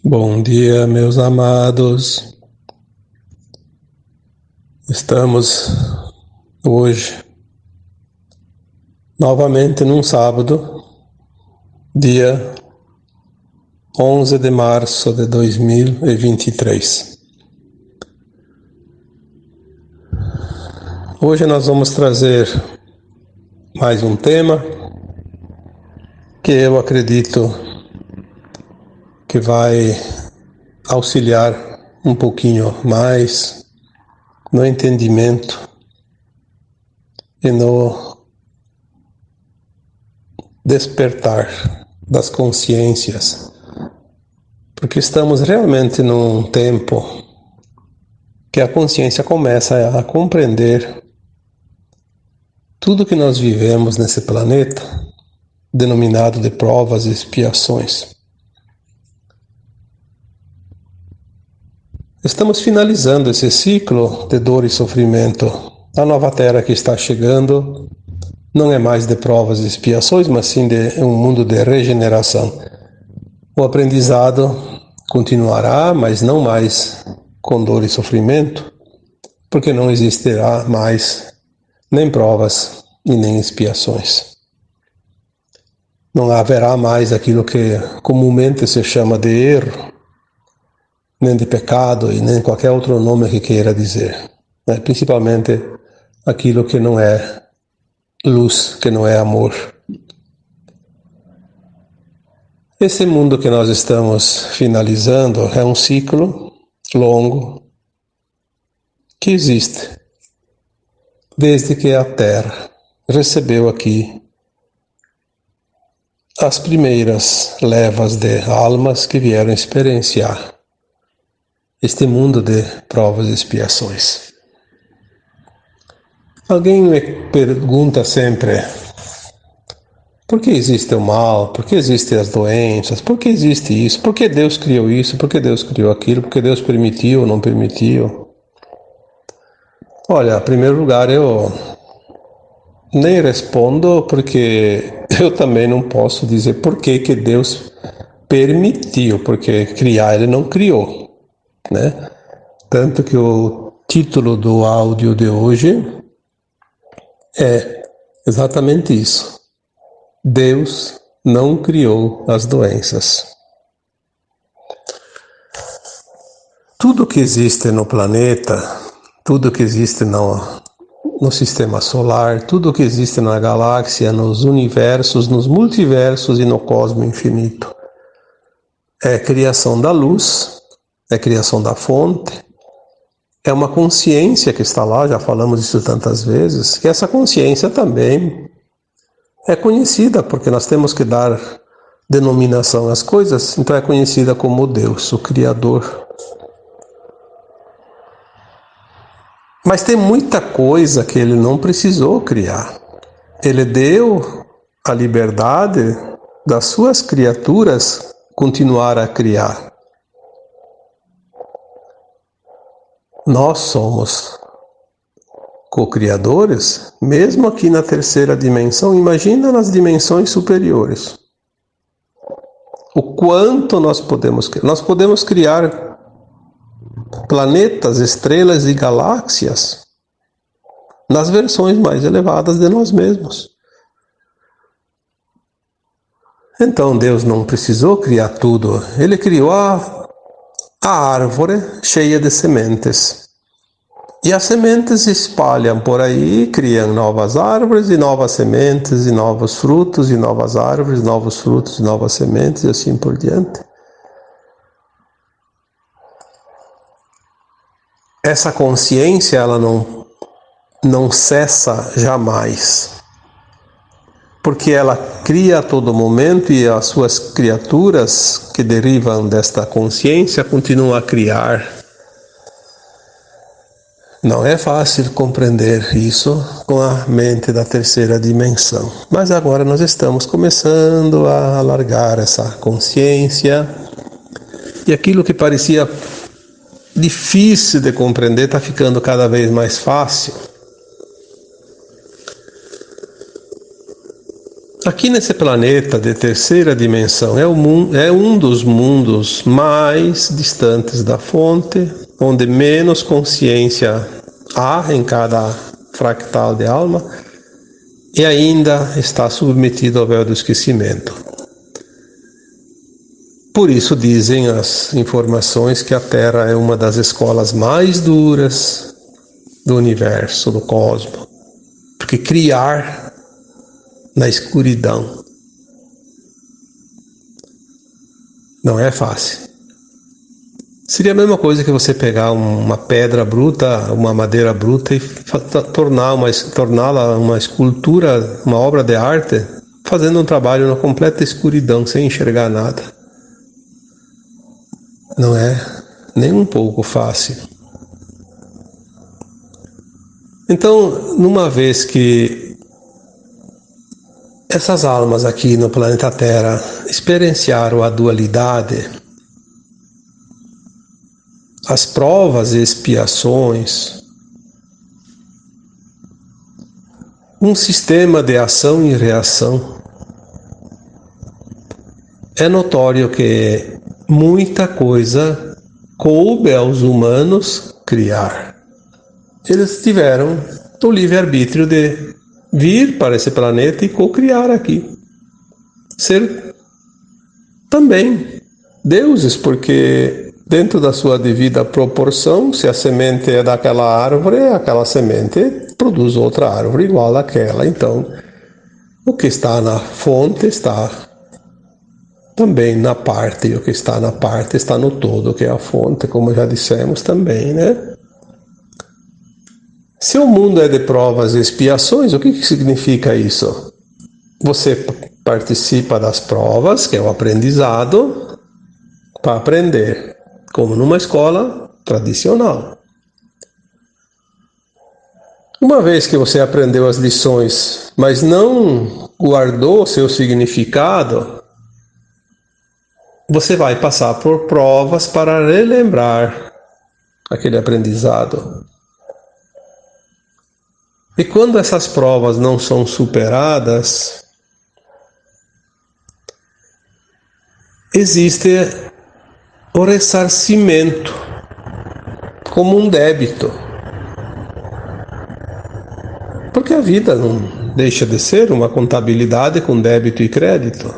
Bom dia, meus amados. Estamos hoje novamente num sábado, dia 11 de março de 2023. Hoje nós vamos trazer mais um tema que eu acredito que vai auxiliar um pouquinho mais no entendimento e no despertar das consciências, porque estamos realmente num tempo que a consciência começa a compreender tudo que nós vivemos nesse planeta, denominado de provas e expiações. Estamos finalizando esse ciclo de dor e sofrimento. A nova Terra que está chegando não é mais de provas e expiações, mas sim de um mundo de regeneração. O aprendizado continuará, mas não mais com dor e sofrimento, porque não existirá mais nem provas e nem expiações. Não haverá mais aquilo que comumente se chama de erro, nem de pecado e nem qualquer outro nome que queira dizer, né? Principalmente aquilo que não é luz, que não é amor. Esse mundo que nós estamos finalizando é um ciclo longo que existe desde que a Terra recebeu aqui as primeiras levas de almas que vieram experienciar este mundo de provas e expiações. Alguém me pergunta sempre: por que existe o mal? Por que existem as doenças? Por que existe isso? Por que Deus criou isso? Por que Deus criou aquilo? Por que Deus permitiu ou não permitiu? Olha, em primeiro lugar, eu nem respondo, porque eu também não posso dizer por que Deus permitiu, porque criar Ele não criou, né? Tanto que o título do áudio de hoje é exatamente isso. Deus não criou as doenças. Tudo que existe no planeta, tudo que existe no sistema solar, tudo que existe na galáxia, nos universos, nos multiversos e no cosmos infinito, é criação da luz, é criação da fonte, é uma consciência que está lá, já falamos isso tantas vezes, que essa consciência também é conhecida, porque nós temos que dar denominação às coisas, então é conhecida como Deus, o Criador. Mas tem muita coisa que ele não precisou criar. Ele deu a liberdade das suas criaturas continuar a criar. Nós somos co-criadores, mesmo aqui na terceira dimensão. Imagina nas dimensões superiores. O quanto nós podemos criar. Nós podemos criar planetas, estrelas e galáxias nas versões mais elevadas de nós mesmos. Então Deus não precisou criar tudo. Ele criou a árvore cheia de sementes. E as sementes se espalham por aí, criam novas árvores e novas sementes, e novos frutos, e novas árvores, novos frutos, e novas sementes, e assim por diante. Essa consciência, ela não cessa jamais, porque ela cria a todo momento e as suas criaturas que derivam desta consciência continuam a criar. Não é fácil compreender isso com a mente da terceira dimensão, mas agora nós estamos começando a alargar essa consciência e aquilo que parecia difícil de compreender está ficando cada vez mais fácil. Aqui nesse planeta de terceira dimensão é um dos mundos mais distantes da fonte, onde menos consciência há em cada fractal de alma e ainda está submetido ao véu do esquecimento. Por isso dizem as informações que a Terra é uma das escolas mais duras do universo, do cosmos, porque criar na escuridão não é fácil. Seria a mesma coisa que você pegar uma pedra bruta, uma madeira bruta e torná-la uma escultura, uma obra de arte, fazendo um trabalho na completa escuridão, sem enxergar nada. Não é nem um pouco fácil. Então, numa vez que essas almas aqui no planeta Terra experienciaram a dualidade, as provas e expiações, um sistema de ação e reação, é notório que muita coisa coube aos humanos criar. Eles tiveram o livre-arbítrio de vir para esse planeta e co-criar aqui. Ser também deuses, porque dentro da sua devida proporção, se a semente é daquela árvore, aquela semente produz outra árvore igual àquela. Então, o que está na fonte está também na parte, e o que está na parte está no todo, que é a fonte, como já dissemos também, né? Se o mundo é de provas e expiações, o que significa isso? Você participa das provas, que é o aprendizado, para aprender, como numa escola tradicional. Uma vez que você aprendeu as lições, mas não guardou seu significado, você vai passar por provas para relembrar aquele aprendizado. E quando essas provas não são superadas, existe o ressarcimento como um débito. Porque a vida não deixa de ser uma contabilidade com débito e crédito.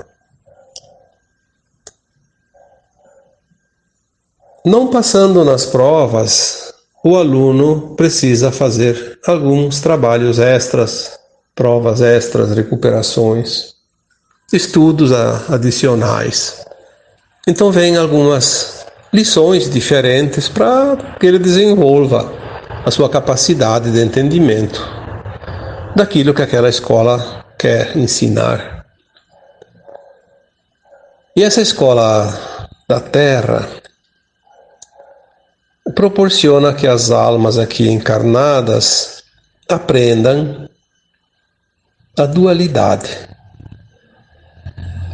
Não passando nas provas, o aluno precisa fazer alguns trabalhos extras, provas extras, recuperações, estudos adicionais. Então vem algumas lições diferentes para que ele desenvolva a sua capacidade de entendimento daquilo que aquela escola quer ensinar. E essa escola da Terra proporciona que as almas aqui encarnadas aprendam a dualidade,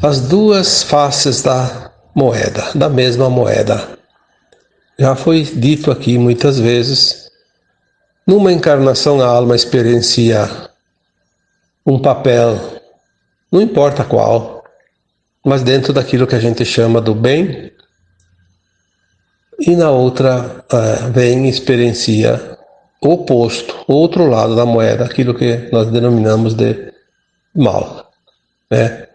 as duas faces da moeda, da mesma moeda. Já foi dito aqui muitas vezes, numa encarnação a alma experiencia um papel, não importa qual, mas dentro daquilo que a gente chama do bem, e na outra vem e experiencia o oposto, o outro lado da moeda, aquilo que nós denominamos de mal, né?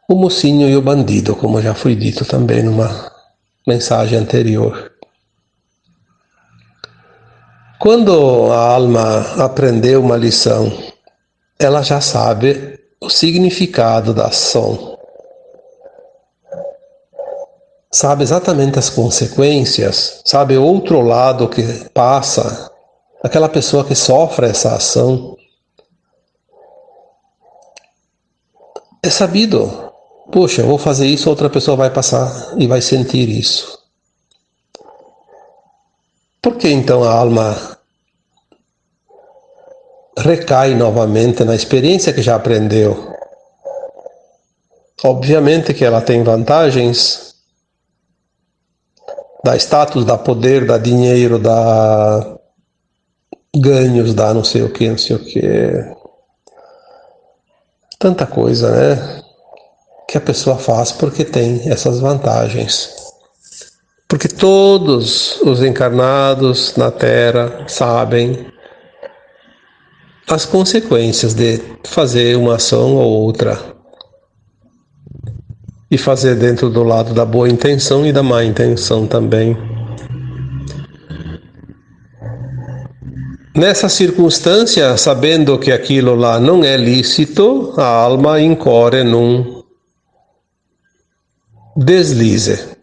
O mocinho e o bandido, como já foi dito também numa mensagem anterior. Quando a alma aprendeu uma lição, ela já sabe o significado da ação. Sabe exatamente as consequências, sabe o outro lado que passa, aquela pessoa que sofre essa ação. É sabido, poxa, eu vou fazer isso, outra pessoa vai passar e vai sentir isso. Por que então a alma recai novamente na experiência que já aprendeu? Obviamente que ela tem vantagens, dá status, dá poder, dá dinheiro, dá ganhos, dá não sei o que, não sei o que. Tanta coisa, né? Que a pessoa faz porque tem essas vantagens. Porque todos os encarnados na Terra sabem as consequências de fazer uma ação ou outra. E fazer dentro do lado da boa intenção e da má intenção também. Nessa circunstância, sabendo que aquilo lá não é lícito, a alma incorre num deslize,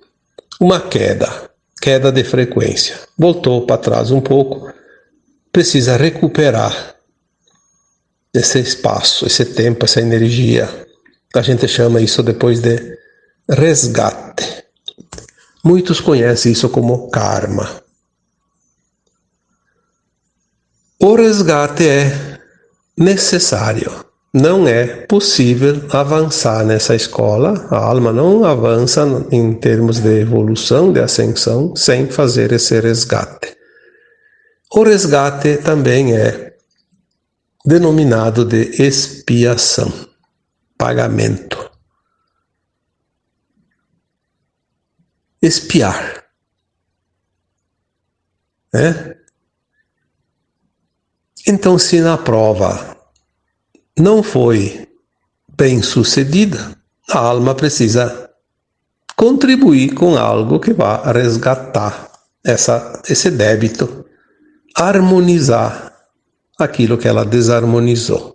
uma queda de frequência. Voltou para trás um pouco, precisa recuperar esse espaço, esse tempo, essa energia. A gente chama isso depois de resgate. Muitos conhecem isso como karma. O resgate é necessário. Não é possível avançar nessa escola. A alma não avança em termos de evolução, de ascensão, sem fazer esse resgate. O resgate também é denominado de expiação, pagamento. Expiar, né? Então, se na prova não foi bem sucedida, a alma precisa contribuir com algo que vá resgatar esse débito, harmonizar aquilo que ela desarmonizou.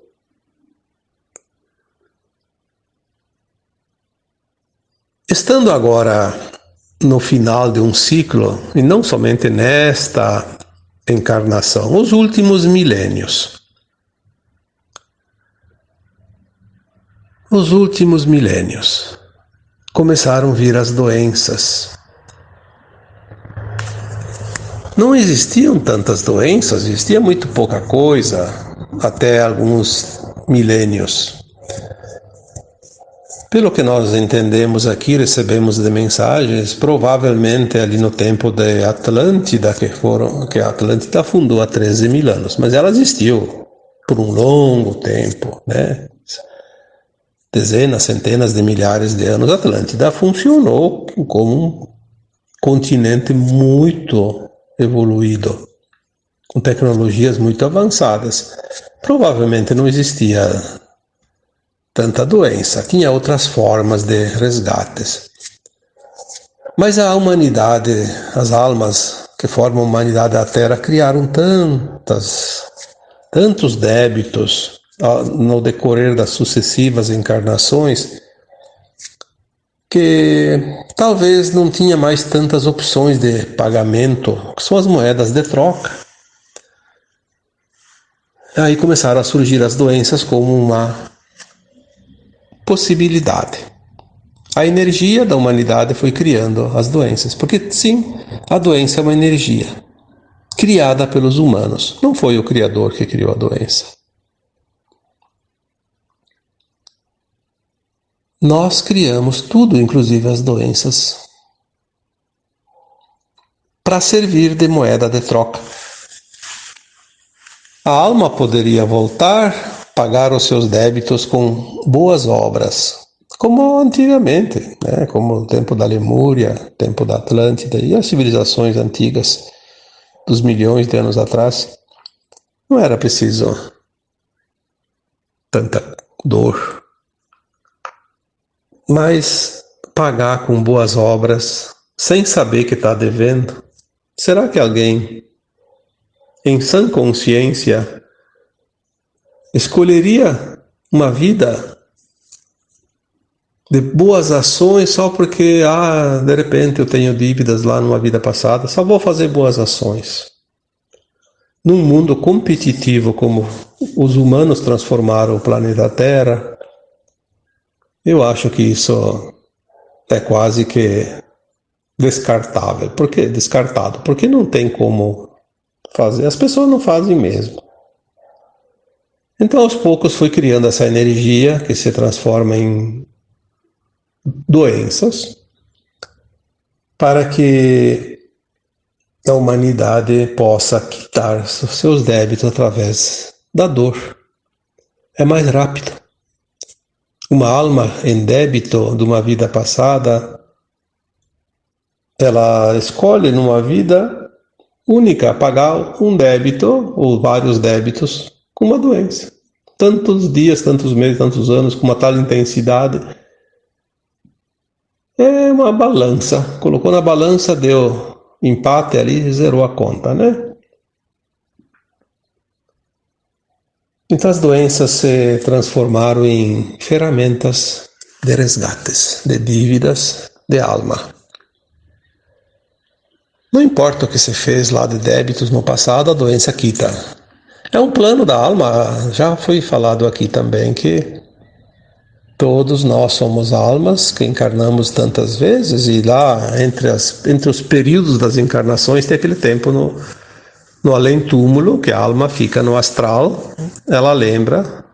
Estando agora no final de um ciclo, e não somente nesta encarnação, os últimos milênios. Nos últimos milênios, começaram a vir as doenças. Não existiam tantas doenças, existia muito pouca coisa, até alguns milênios. Pelo que nós entendemos aqui, recebemos de mensagens, provavelmente ali no tempo de Atlântida, que a Atlântida fundou há 13 mil anos, mas ela existiu por um longo tempo, né? Dezenas, centenas de milhares de anos. A Atlântida funcionou como um continente muito evoluído, com tecnologias muito avançadas. Provavelmente não existia tanta doença, tinha outras formas de resgates. Mas a humanidade, as almas que formam a humanidade da Terra, criaram tantos débitos no decorrer das sucessivas encarnações, que talvez não tinha mais tantas opções de pagamento, que são as moedas de troca. Aí começaram a surgir as doenças como uma possibilidade. A energia da humanidade foi criando as doenças, porque sim, a doença é uma energia criada pelos humanos. Não foi o Criador que criou a doença. Nós criamos tudo, inclusive as doenças, para servir de moeda de troca. A alma poderia voltar, pagar os seus débitos com boas obras, como antigamente, né? Como o tempo da Lemúria, tempo da Atlântida e as civilizações antigas dos milhões de anos atrás. Não era preciso tanta dor, mas pagar com boas obras, sem saber que está devendo. Será que alguém, em sã consciência, escolheria uma vida de boas ações só porque, de repente eu tenho dívidas lá numa vida passada, só vou fazer boas ações? Num mundo competitivo como os humanos transformaram o planeta Terra, eu acho que isso é quase que descartável. Por que descartado? Porque não tem como fazer. As pessoas não fazem mesmo. Então, aos poucos, foi criando essa energia que se transforma em doenças para que a humanidade possa quitar seus débitos através da dor. É mais rápido. Uma alma em débito de uma vida passada, ela escolhe numa vida única pagar um débito ou vários débitos com uma doença. Tantos dias, tantos meses, tantos anos, com uma tal intensidade. É uma balança. Colocou na balança, deu empate ali e zerou a conta, né? Então as doenças se transformaram em ferramentas de resgates, de dívidas de alma. Não importa o que se fez lá de débitos no passado, a doença quita. É um plano da alma, já foi falado aqui também que todos nós somos almas que encarnamos tantas vezes e lá entre os períodos das encarnações tem aquele tempo no além-túmulo, que a alma fica no astral, ela lembra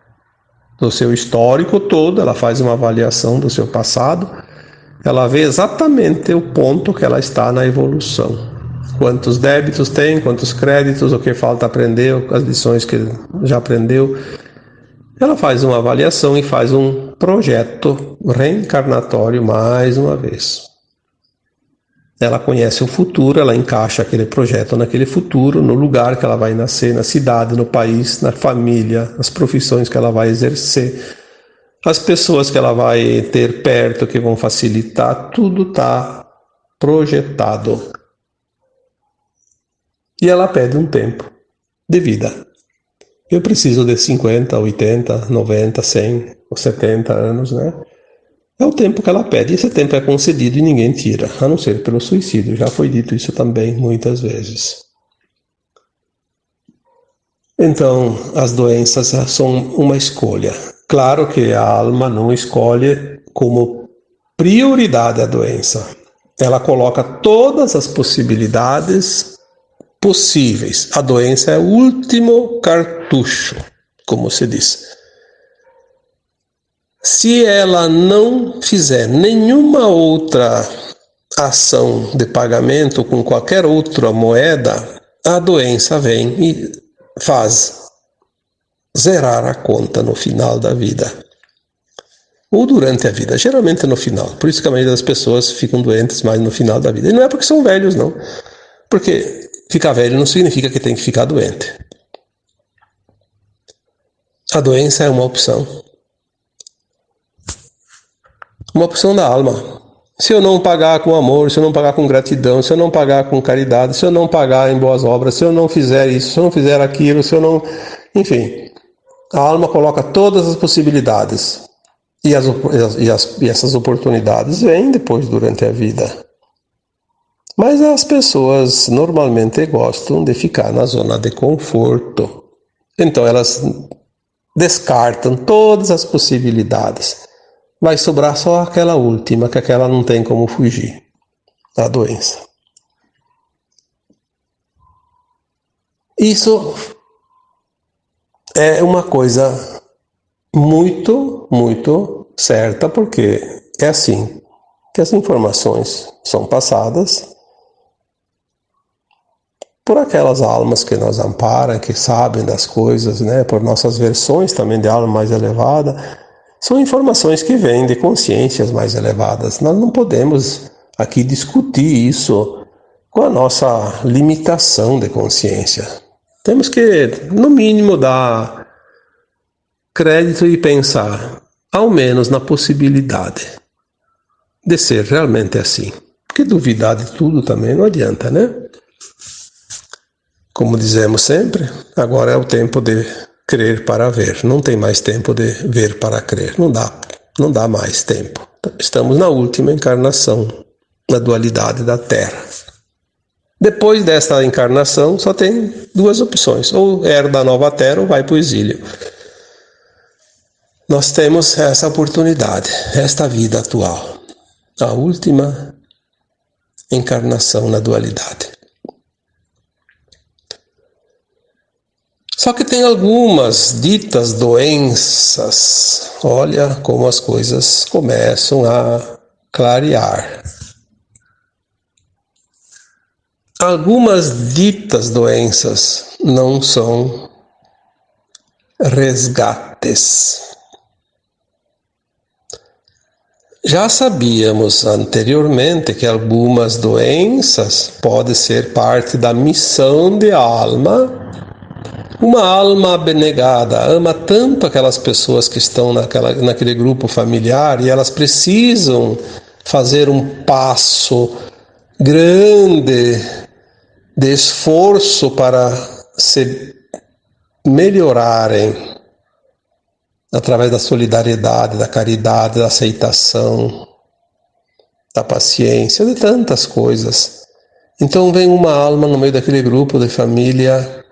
do seu histórico todo, ela faz uma avaliação do seu passado, ela vê exatamente o ponto que ela está na evolução. Quantos débitos tem, quantos créditos, o que falta aprender, as lições que já aprendeu. Ela faz uma avaliação e faz um projeto reencarnatório mais uma vez. Ela conhece o futuro, ela encaixa aquele projeto naquele futuro, no lugar que ela vai nascer, na cidade, no país, na família, as profissões que ela vai exercer, as pessoas que ela vai ter perto que vão facilitar, tudo está projetado. E ela pede um tempo de vida. Eu preciso de 50, 80, 90, 100 ou 70 anos, né? É o tempo que ela pede. Esse tempo é concedido e ninguém tira, a não ser pelo suicídio. Já foi dito isso também muitas vezes. Então, as doenças são uma escolha. Claro que a alma não escolhe como prioridade a doença. Ela coloca todas as possibilidades possíveis. A doença é o último cartucho, como se diz. Se ela não fizer nenhuma outra ação de pagamento com qualquer outra moeda, a doença vem e faz zerar a conta no final da vida. Ou durante a vida, geralmente no final. Por isso que a maioria das pessoas ficam doentes mais no final da vida. E não é porque são velhos, não. Porque ficar velho não significa que tem que ficar doente. A doença é uma opção. Uma opção da alma. Se eu não pagar com amor, se eu não pagar com gratidão, se eu não pagar com caridade, se eu não pagar em boas obras, se eu não fizer isso, se eu não fizer aquilo, se eu não... Enfim, a alma coloca todas as possibilidades. E essas oportunidades vêm depois durante a vida. Mas as pessoas normalmente gostam de ficar na zona de conforto. Então elas descartam todas as possibilidades. Vai sobrar só aquela última, que aquela não tem como fugir, a doença. Isso é uma coisa muito, muito certa, porque é assim que as informações são passadas por aquelas almas que nos amparam, que sabem das coisas, né? Por nossas versões também de alma mais elevada. São informações que vêm de consciências mais elevadas. Nós não podemos aqui discutir isso com a nossa limitação de consciência. Temos que, no mínimo, dar crédito e pensar, ao menos, na possibilidade de ser realmente assim. Porque duvidar de tudo também não adianta, né? Como dizemos sempre, agora é o tempo de crer para ver. Não tem mais tempo de ver para crer. Não dá mais tempo. Estamos na última encarnação, na dualidade da Terra. Depois desta encarnação, só tem duas opções. Ou herda a nova Terra ou vai para o exílio. Nós temos essa oportunidade, esta vida atual. A última encarnação na dualidade. Só que tem algumas ditas doenças. Olha como as coisas começam a clarear. Algumas ditas doenças não são resgates. Já sabíamos anteriormente que algumas doenças podem ser parte da missão de alma. Uma alma abnegada ama tanto aquelas pessoas que estão naquele grupo familiar e elas precisam fazer um passo grande de esforço para se melhorarem através da solidariedade, da caridade, da aceitação, da paciência, de tantas coisas. Então vem uma alma no meio daquele grupo de família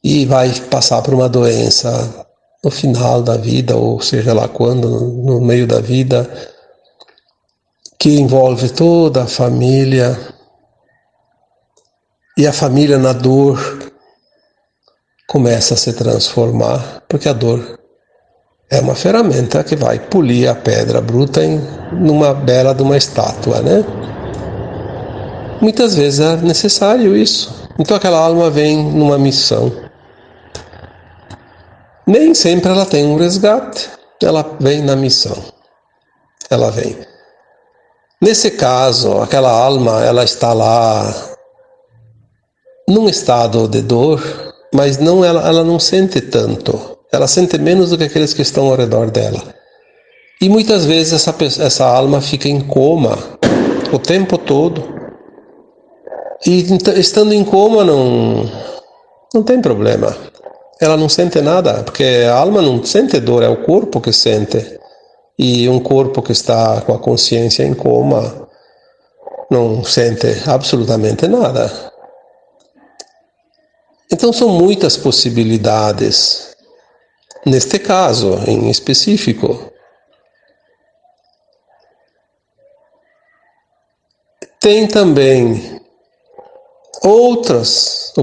e vai passar por uma doença no final da vida, ou seja lá quando, no meio da vida, que envolve toda a família. E a família na dor começa a se transformar, porque a dor é uma ferramenta que vai polir a pedra bruta numa bela de uma estátua, né? Muitas vezes é necessário isso. Então aquela alma vem numa missão. Nem sempre ela tem um resgate, ela vem na missão. Ela vem. Nesse caso, aquela alma, ela está lá num estado de dor, mas ela não sente tanto. Ela sente menos do que aqueles que estão ao redor dela. E muitas vezes essa alma fica em coma o tempo todo. E estando em coma não tem problema. Ela não sente nada, porque a alma não sente dor, é o corpo que sente. E um corpo que está com a consciência em coma não sente absolutamente nada. Então são muitas possibilidades. Neste caso, em específico, tem também outras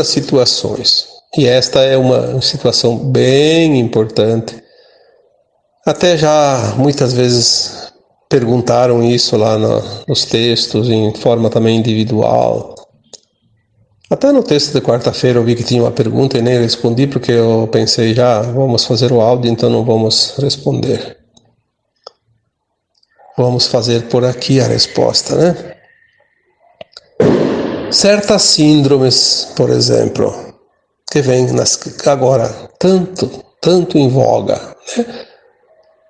situações. E esta é uma situação bem importante. Até já muitas vezes perguntaram isso lá nos textos, em forma também individual. Até no texto de quarta-feira eu vi que tinha uma pergunta e nem respondi porque eu pensei vamos fazer o áudio, então não vamos responder. Vamos fazer por aqui a resposta, né? Certas síndromes, por exemplo, que vêm agora tanto em voga, né?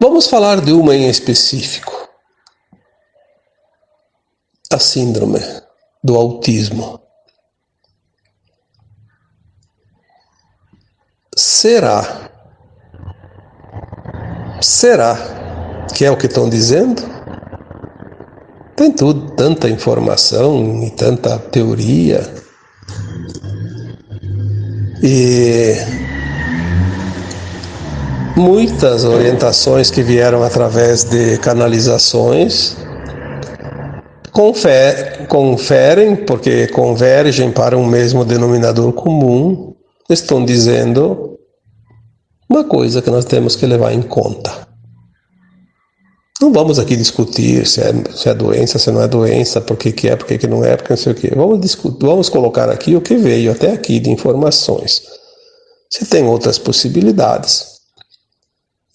Vamos falar de uma em específico. A síndrome do autismo. Será que é o que estão dizendo? Tem tanta informação e tanta teoria. E muitas orientações que vieram através de canalizações conferem, porque convergem para um mesmo denominador comum, estão dizendo uma coisa que nós temos que levar em conta. Não vamos aqui discutir se é doença, se não é doença, por que é, por que não é, porque não sei o quê. Vamos colocar aqui o que veio até aqui de informações. Se tem outras possibilidades,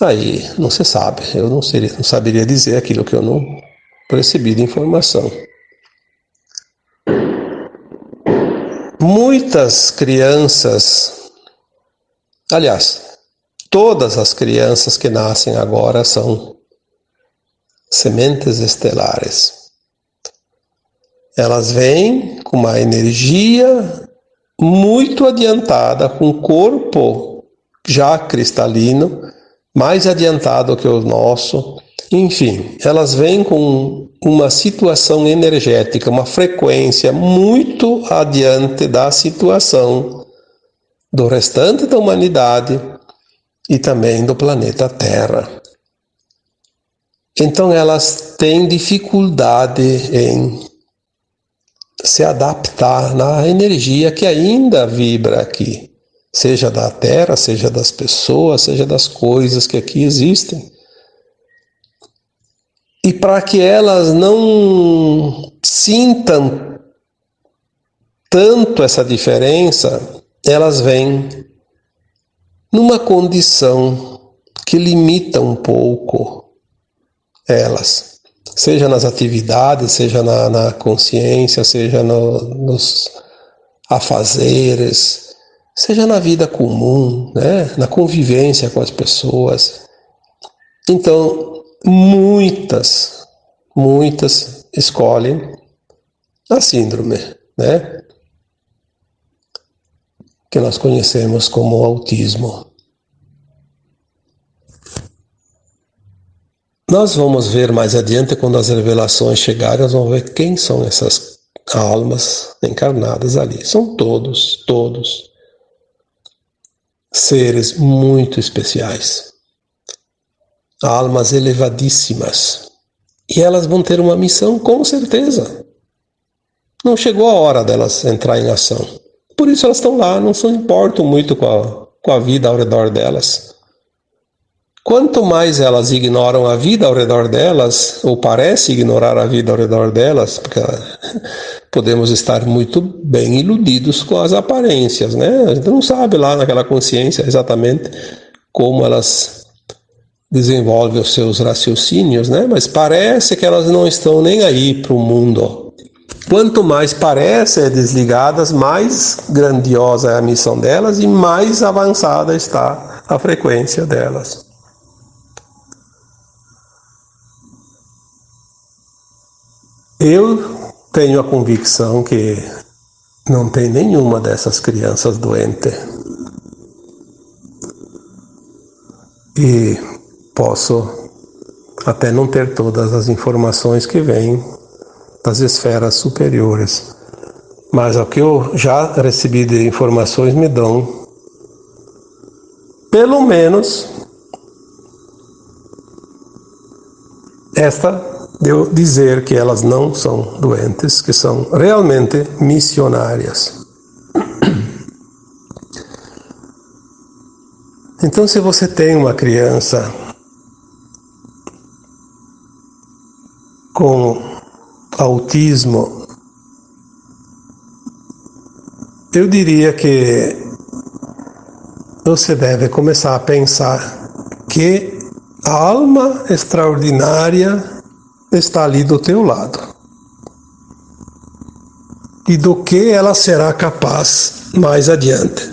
aí não se sabe. Eu não saberia dizer aquilo que eu não recebi de informação. Muitas crianças, aliás, todas as crianças que nascem agora são sementes estelares. Elas vêm com uma energia muito adiantada, com um corpo já cristalino, mais adiantado que o nosso. Enfim, elas vêm com uma situação energética, uma frequência muito adiante da situação do restante da humanidade e também do planeta Terra. Então elas têm dificuldade em se adaptar na energia que ainda vibra aqui, seja da Terra, seja das pessoas, seja das coisas que aqui existem. E para que elas não sintam tanto essa diferença, elas vêm numa condição que limita um pouco elas, seja nas atividades, seja na consciência, seja nos afazeres, seja na vida comum, né? Na convivência com as pessoas. Então, muitas escolhem a síndrome, né? Que nós conhecemos como autismo. Nós vamos ver mais adiante, quando as revelações chegarem, nós vamos ver quem são essas almas encarnadas ali. São todos seres muito especiais, almas elevadíssimas, e elas vão ter uma missão, com certeza. Não chegou a hora delas entrar em ação, por isso elas estão lá, não se importam muito com a vida ao redor delas. Quanto mais elas ignoram a vida ao redor delas, ou parece ignorar a vida ao redor delas, porque podemos estar muito bem iludidos com as aparências, né? A gente não sabe lá naquela consciência exatamente como elas desenvolvem os seus raciocínios, né? Mas parece que elas não estão nem aí para o mundo. Quanto mais parecem desligadas, mais grandiosa é a missão delas e mais avançada está a frequência delas. Eu tenho a convicção que não tem nenhuma dessas crianças doente. E posso até não ter todas as informações que vêm das esferas superiores. Mas o que eu já recebi de informações me dão, pelo menos, esta de eu dizer que elas não são doentes, que são realmente missionárias. Então, se você tem uma criança com autismo, eu diria que você deve começar a pensar que a alma extraordinária está ali do teu lado. E do que ela será capaz mais adiante.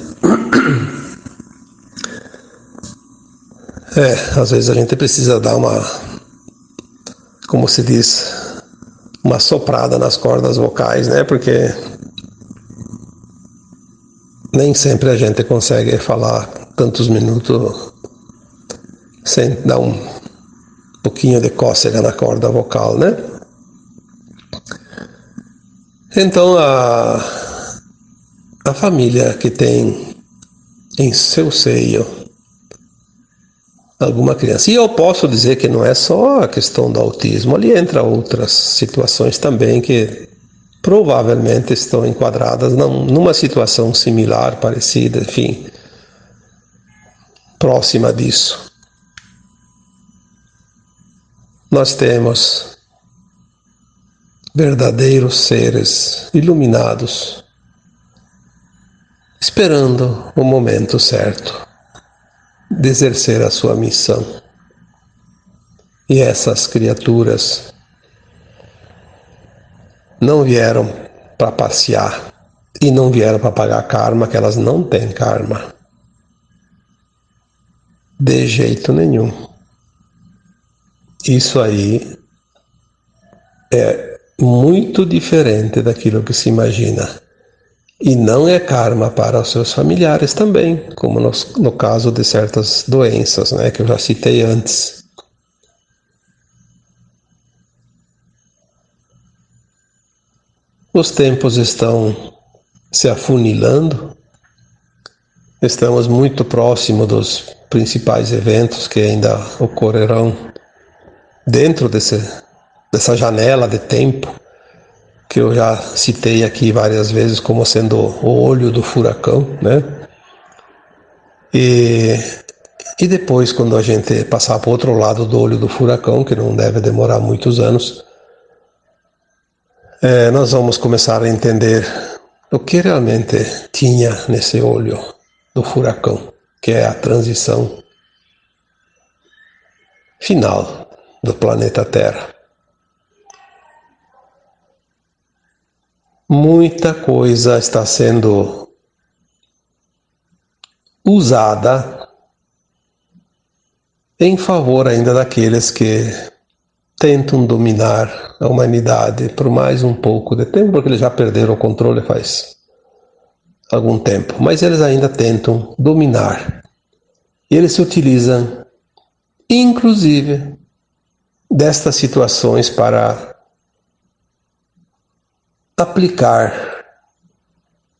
Às vezes a gente precisa dar uma, como se diz, uma soprada nas cordas vocais, né? Porque nem sempre a gente consegue falar tantos minutos sem dar um pouquinho de cócega na corda vocal, né? Então a família que tem em seu seio alguma criança, e eu posso dizer que não é só a questão do autismo, ali entra outras situações também que provavelmente estão enquadradas numa situação similar, parecida, enfim, próxima disso. Nós temos verdadeiros seres iluminados, esperando o momento certo de exercer a sua missão. E essas criaturas não vieram para passear e não vieram para pagar karma, que elas não têm karma. De jeito nenhum. Isso aí é muito diferente daquilo que se imagina. E não é karma para os seus familiares também, como no caso de certas doenças, né, que eu já citei antes. Os tempos estão se afunilando, estamos muito próximo dos principais eventos que ainda ocorrerão dentro dessa janela de tempo que eu já citei aqui várias vezes como sendo o olho do furacão, né? E depois, quando a gente passar para o outro lado do olho do furacão, que não deve demorar muitos anos, nós vamos começar a entender o que realmente tinha nesse olho do furacão, que é a transição final do planeta Terra. Muita coisa está sendo usada em favor ainda daqueles que tentam dominar a humanidade por mais um pouco de tempo, porque eles já perderam o controle faz algum tempo, mas eles ainda tentam dominar. E eles se utilizam, inclusive, destas situações para aplicar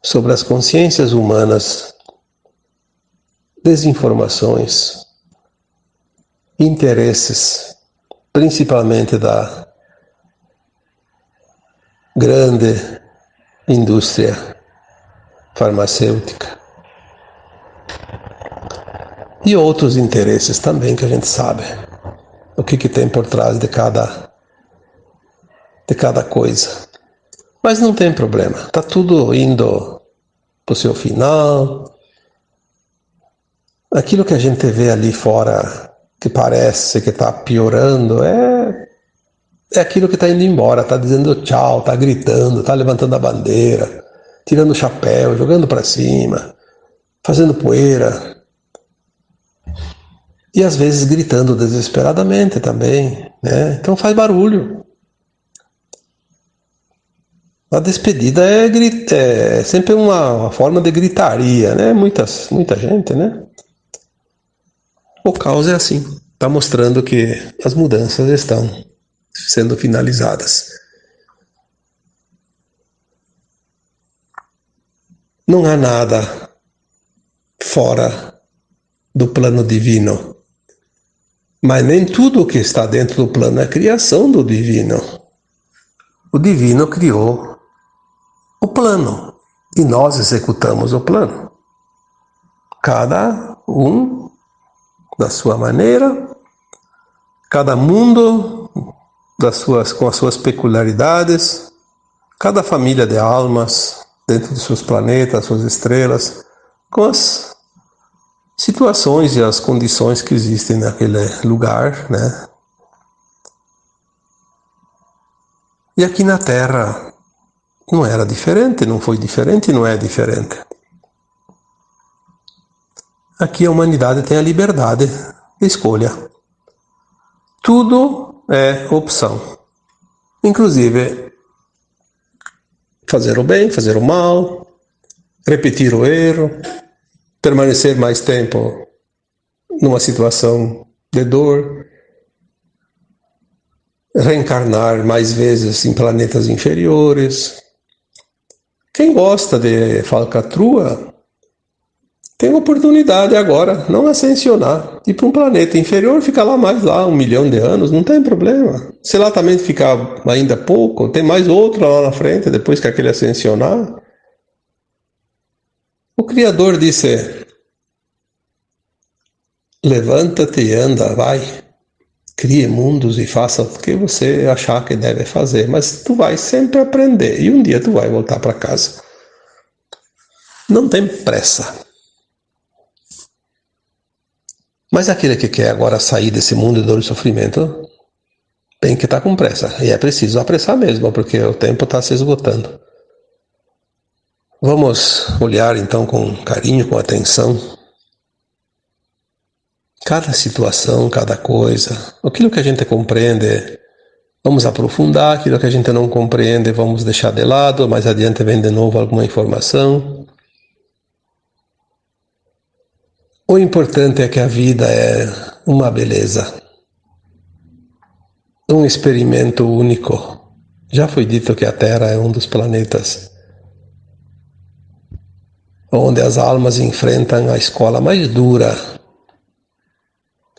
sobre as consciências humanas desinformações, interesses, principalmente da grande indústria farmacêutica e outros interesses também que a gente sabe o que tem por trás de cada coisa. Mas não tem problema, está tudo indo para o seu final. Aquilo que a gente vê ali fora, que parece que está piorando, é aquilo que está indo embora, está dizendo tchau, está gritando, está levantando a bandeira, tirando o chapéu, jogando para cima, fazendo poeira. E às vezes gritando desesperadamente também, né? Então faz barulho. A despedida é sempre uma forma de gritaria, né? Muita gente, né? O caos é assim, está mostrando que as mudanças estão sendo finalizadas. Não há nada fora do plano divino, mas nem tudo o que está dentro do plano é criação do divino. O divino criou o plano e nós executamos o plano. Cada um da sua maneira, cada mundo com as suas peculiaridades, cada família de almas dentro dos seus planetas, suas estrelas, com as situações e as condições que existem naquele lugar, né? E aqui na Terra não era diferente, não foi diferente e não é diferente. Aqui a humanidade tem a liberdade de escolha. Tudo é opção. Inclusive, fazer o bem, fazer o mal, repetir o erro, permanecer mais tempo numa situação de dor, reencarnar mais vezes em planetas inferiores. Quem gosta de falcatrua tem oportunidade agora, não ascensionar, ir para um planeta inferior, ficar lá mais 1 milhão de anos, não tem problema. Se lá também ficar ainda pouco, tem mais outro lá na frente, depois que aquele ascensionar. O Criador disse: levanta-te e anda, vai, crie mundos e faça o que você achar que deve fazer, mas tu vai sempre aprender e um dia tu vai voltar para casa. Não tem pressa. Mas aquele que quer agora sair desse mundo de dor e sofrimento tem que estar com pressa. E é preciso apressar mesmo, porque o tempo está se esgotando. Vamos olhar então com carinho, com atenção, cada situação, cada coisa. Aquilo que a gente compreende, vamos aprofundar. Aquilo que a gente não compreende, vamos deixar de lado. Mais adiante vem de novo alguma informação. O importante é que a vida é uma beleza, um experimento único. Já foi dito que a Terra é um dos planetas onde as almas enfrentam a escola mais dura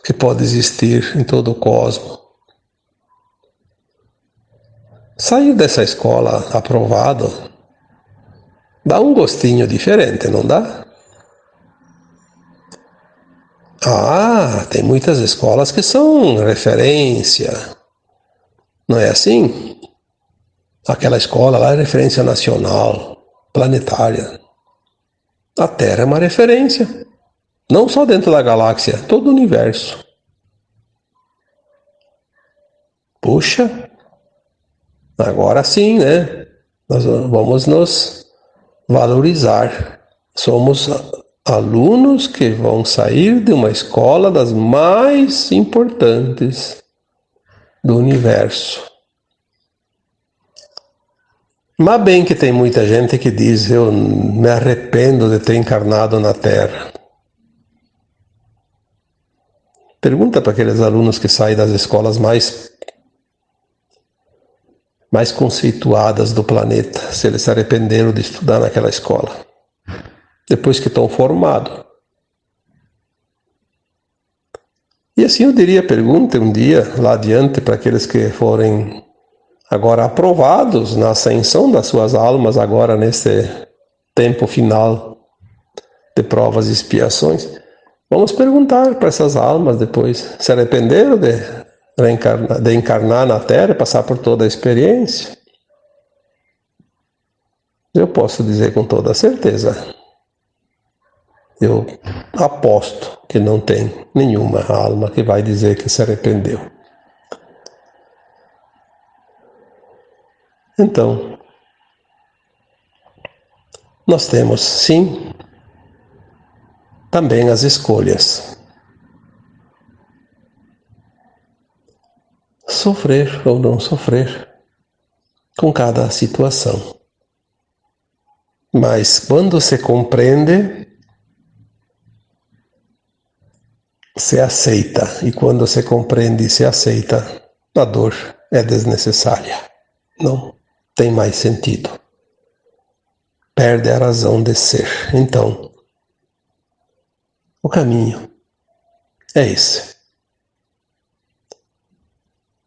que pode existir em todo o cosmos. Sair dessa escola aprovado dá um gostinho diferente, não dá? Tem muitas escolas que são referência. Não é assim? Aquela escola lá é referência nacional, planetária. A Terra é uma referência. Não só dentro da galáxia, todo o universo. Puxa, agora sim, né? Nós vamos nos valorizar. Somos alunos que vão sair de uma escola das mais importantes do universo. Mas bem que tem muita gente que diz: eu me arrependo de ter encarnado na Terra. Pergunta para aqueles alunos que saem das escolas mais conceituadas do planeta se eles se arrependeram de estudar naquela escola, depois que estão formados. E assim eu diria, pergunte um dia lá adiante para aqueles que forem agora aprovados na ascensão das suas almas, agora nesse tempo final de provas e expiações. Vamos perguntar para essas almas depois, se arrependeram de encarnar na Terra e passar por toda a experiência? Eu posso dizer com toda certeza, eu aposto que não tem nenhuma alma que vai dizer que se arrependeu. Então, nós temos, sim, também as escolhas. Sofrer ou não sofrer com cada situação. Mas quando se compreende, se aceita. E quando se compreende e se aceita, a dor é desnecessária. Não tem mais sentido. Perde a razão de ser. Então, o caminho é esse.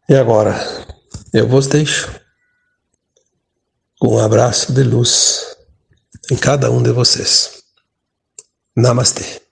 E agora, eu vos deixo com um abraço de luz em cada um de vocês. Namastê.